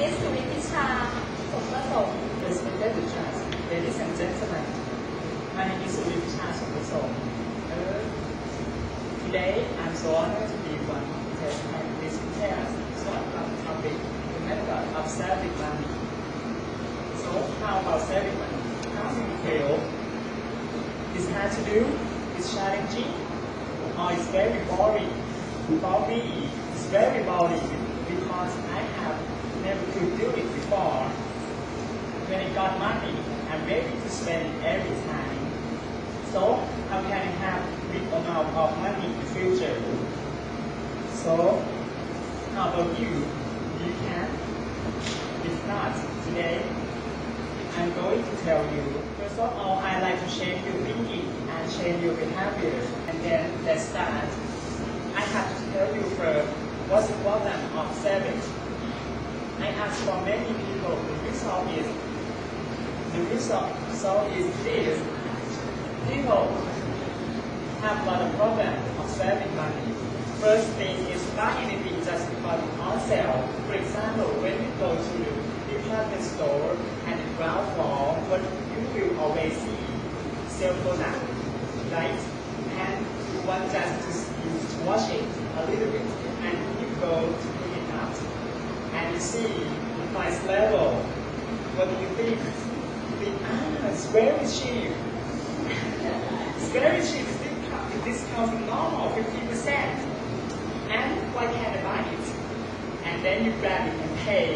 is สุวิพิชาสมประสงค์ Respected teachers, ladies and gentlemen, my name is Suvipisha Somprasong. Today, I'm so honored to be one of the participants on the topic, the method of saving money. So, how about saving money? How do you feel? Is it hard to do? Is it challenging? Or it's very boring? For me, it's very boring because I have never could do it before. When I got money, I'm ready to spend it every time. So, how can I have big amount of money in the future? So, how about you? You can? If not, today, I'm going to tell you. First of all, I like to change your thinking and change your behavior. And then let's start. I have to tell you first, what's the problem of saving? I ask for many people, the result is this. People have a lot of problems of saving money. First thing is buy anything just because it's on sale. For example, when you go to the department store and the ground floor, what you will always see sale product, right? And you want just to watch it a little bit, and you go to pick it up, and you see the price level. What do you think? It's very cheap. It's very cheap. It's discounting normal 50%. And why can't I buy it? And then you grab it and pay.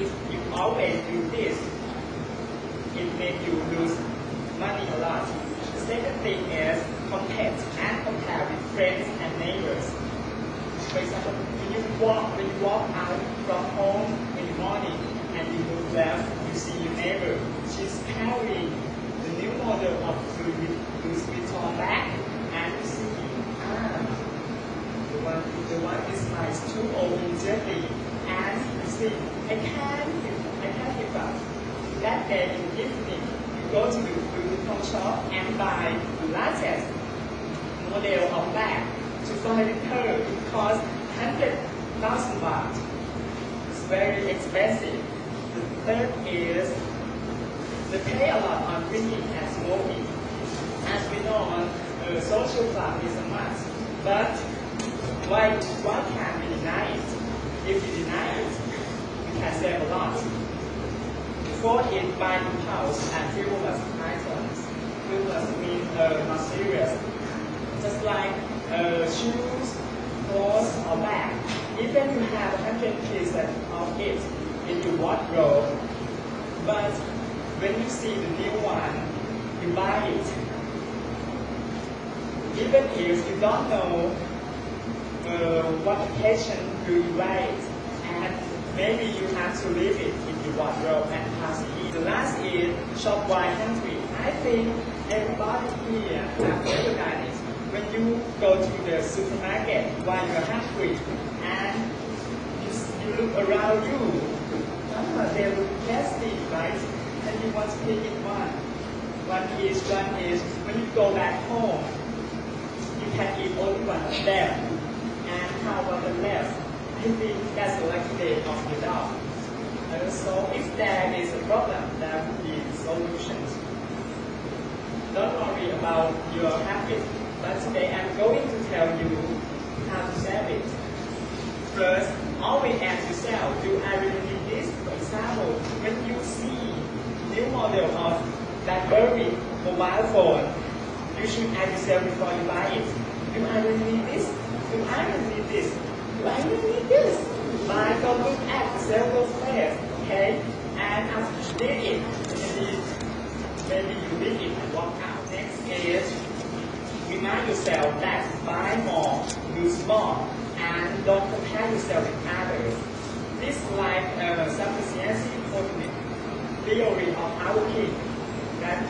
If you always do this, it makes you lose money a lot. The second thing is compare with friends and neighbors. For example, when you walk out from home in the morning and you look left, you see your neighbor. She's carrying the new model of Louis Vuitton bag, and you see, the one is nice, too old immediately, and you see, I can't give up. That day in the evening, you go to the Louis Vuitton shop and buy the latest model of bag to fly with her. It costs 100,000 baht. It's very expensive. The third is they pay a lot on drinking and smoking. As we know, a social club is a must. But why can't we deny it? If you deny it, you can save a lot. Fourth is buying house and frivolous items. Frivolous means not serious. Just like shoes, clothes, or bag. Even you have 100 pieces of it in your wardrobe, but when you see the new one, you buy it. Even if you don't know what occasion do you buy it, and maybe you have to leave it in your wardrobe and pass it. The last is shop while hungry. I think everybody here has recognized it. When you go to the supermarket while you're hungry and you look around you, they look tasty, right? And you want to pick it one. One is when you go back home, you can eat only one of them. And how about the rest? I think that's the lucky day of the dog. So if there is a problem, there will be solutions. Don't worry about your habit, but today I'm going to tell you how to save it. First, always ask yourself, do I really need this? For example, when you see new model of BlackBerry mobile phone, you should ask yourself before you buy it. Do I really need this? Do I really need this? Do I really need this? But don't look at the sales first, okay? And after you read it, maybe you read it and walk out. Next is remind yourself that buy more, use more, and don't compare yourself with others. This is like sufficiency theory of our king that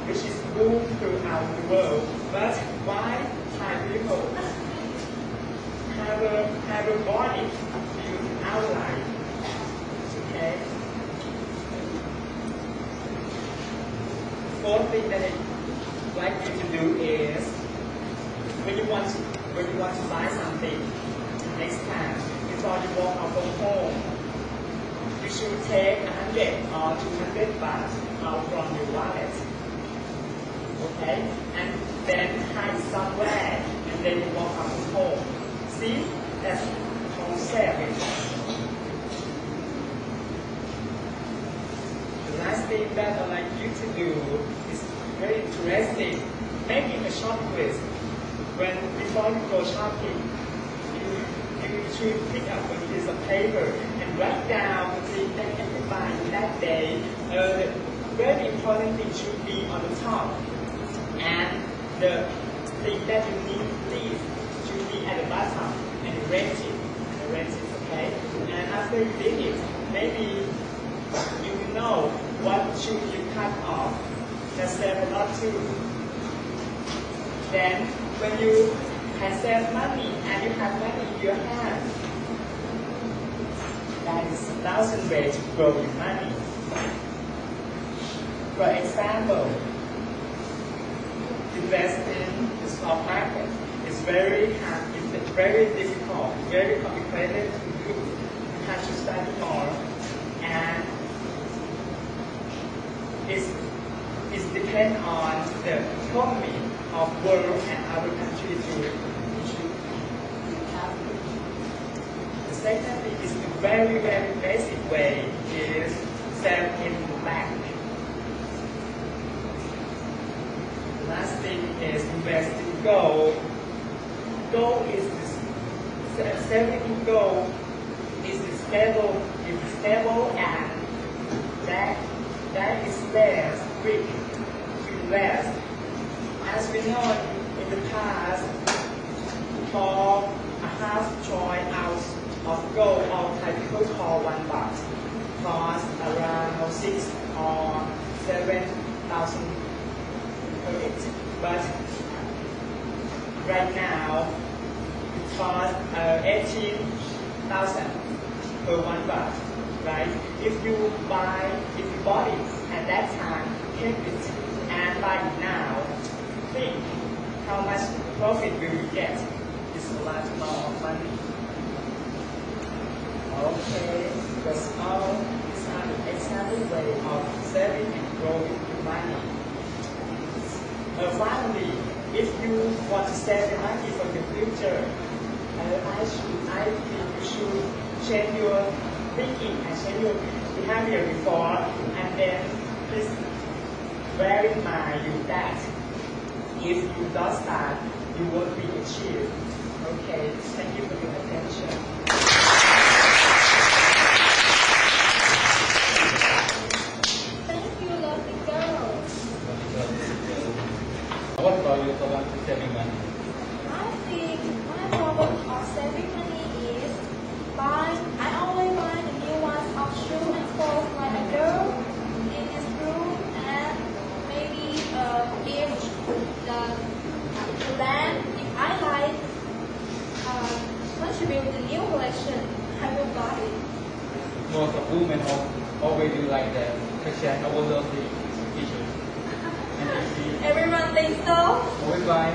which is moved throughout the world. But why Thai people have a body built outline? Okay. Fourth thing that I'd like you to do is when you want to buy something next time before you walk out from home, should take 100 or 200 baht out from your wallet. Okay? And then hide somewhere, and then you walk up home. See? That's called saving. The last thing that I'd like you to do is very interesting. Making a short list. Before you go shopping, you should pick up a piece of paper and write down the thing that you can buy that day. The very important thing should be on the top, and the thing that you need least should be at the bottom, and arrange it. Okay? And after you did it, maybe you will know what should you cut off. That's save a lot too. Then, when you can save money and you have money in your hand, that is 1,000 ways to grow your money. For example, investing in the stock market is very hard, it's very difficult, very complicated to do. You have to study more, and it depends on the economy of world and other countries to have. The second thing is the very basic way is save in the bank. The last thing is invest in gold. Gold is saving in gold is stable, and that is less risk to invest. As we know in the past, for a half troy ounce of gold, or people call 1 baht, cost around 6 or 7,000 per it. But right now, it costs 18,000 per 1 baht. Right? If you bought it at that time, keep it and buy it now, think how much profit will you get? It's a large amount of money. Okay, that's all. These are the example way of saving and growing your money. Finally, if you want to save your money for the future, I think you should change your thinking and change your behavior before, and then please bear in mind that if you don't start, you won't be achieved. Okay, thank you for your attention. Thank you, lovely girls. What about you about saving money? I think my problem of saving money is I always buy the new ones of shoes and clothes like a girl in his room, and maybe if the land, if I like contribute the new collection, I will buy it. Most of women always do like that. Fashion overload the issues. And you see, Everyone thinks so. always buy